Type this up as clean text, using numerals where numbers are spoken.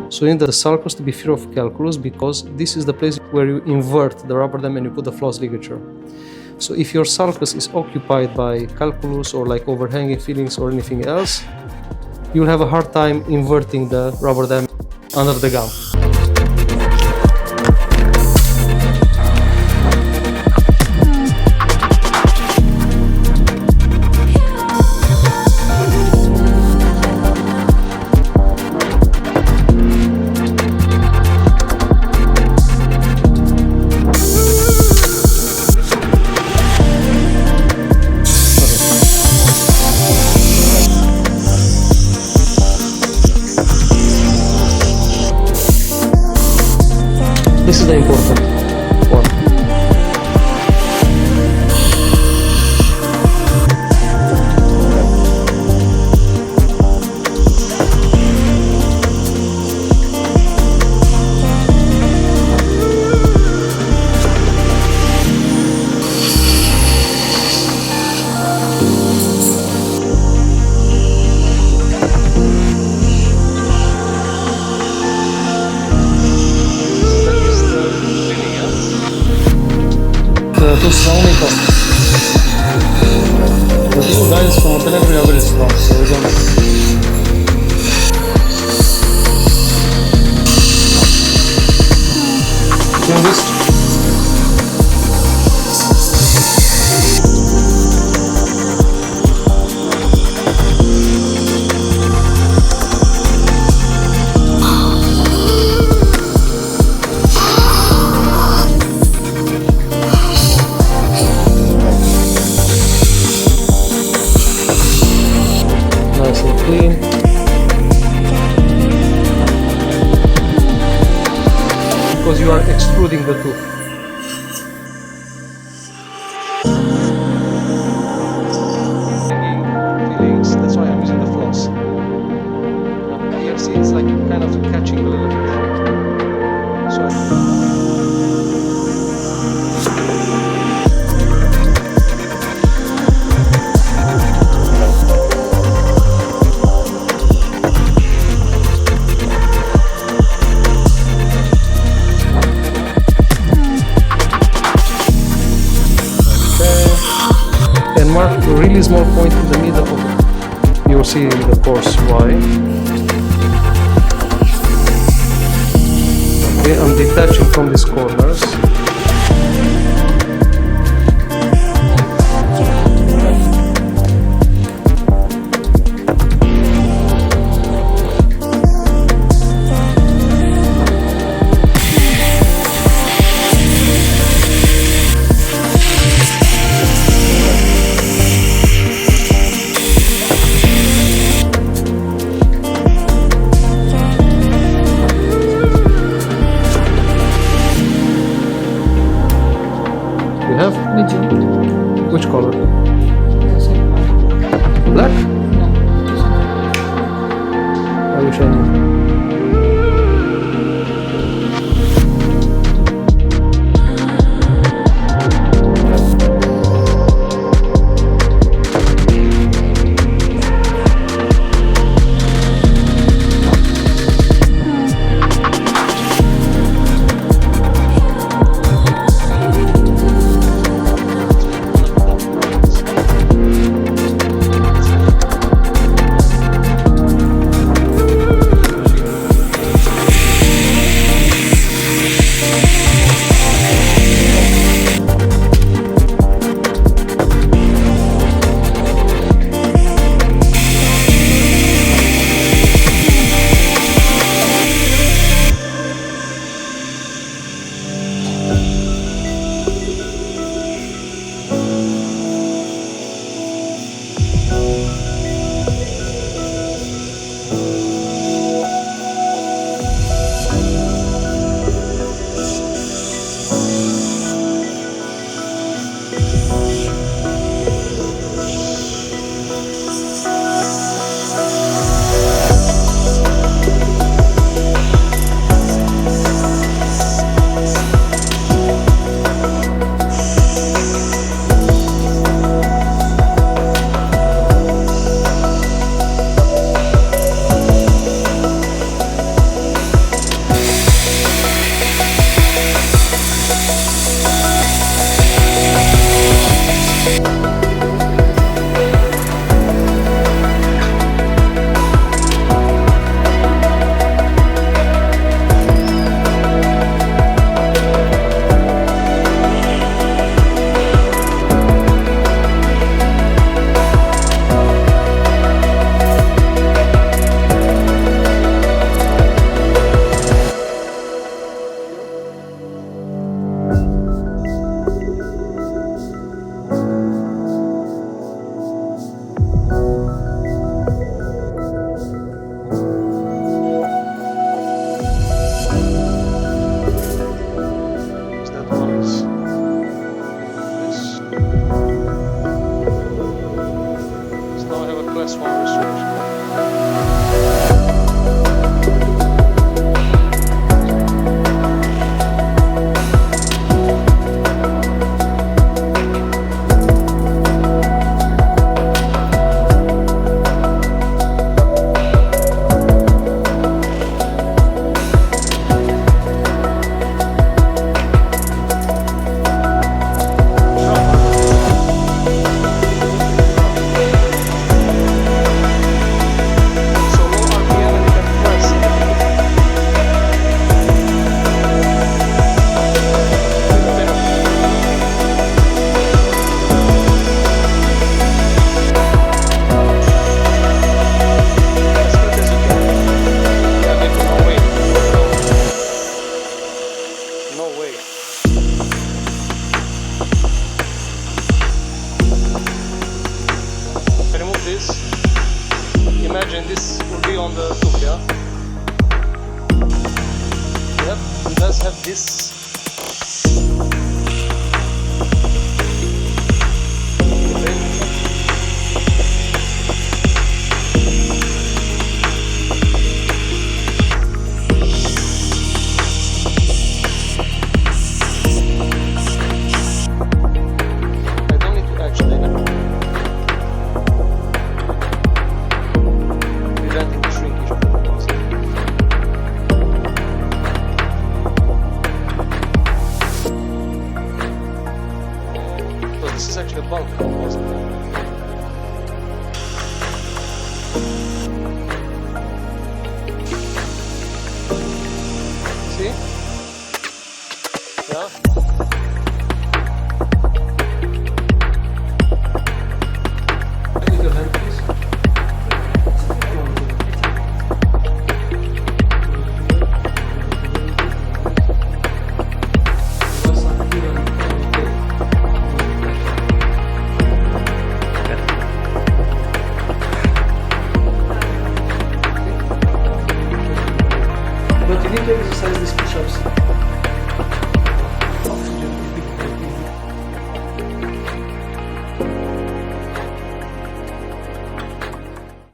So you need the sulcus to be free of calculus, because this is the place where you invert the rubber dam and you put the floss ligature. So if your sulcus is occupied by calculus or like overhanging fillings or anything else, you'll have a hard time inverting the rubber dam under the gum. This is the important one. Too strongly top. The two guys from telemetry are very strong, so we don't. Doing this. Clean. Because you are extruding the tooth. Feelings, that's why I'm using the floss. Here, see, it's like kind of catching a little bit. So mark a really small point in the middle of it. You'll see in the course why. Okay, I'm detaching from these corners. You have? Which color? Black? No. I wish I knew. class 1 restoration. Imagine this will be on the tube, yeah? Yep, it does have this. I don't need to actually preventing the shrinkage of the floss. So this is actually a bulk composite. See? Yeah? But you need to exercise these push-ups.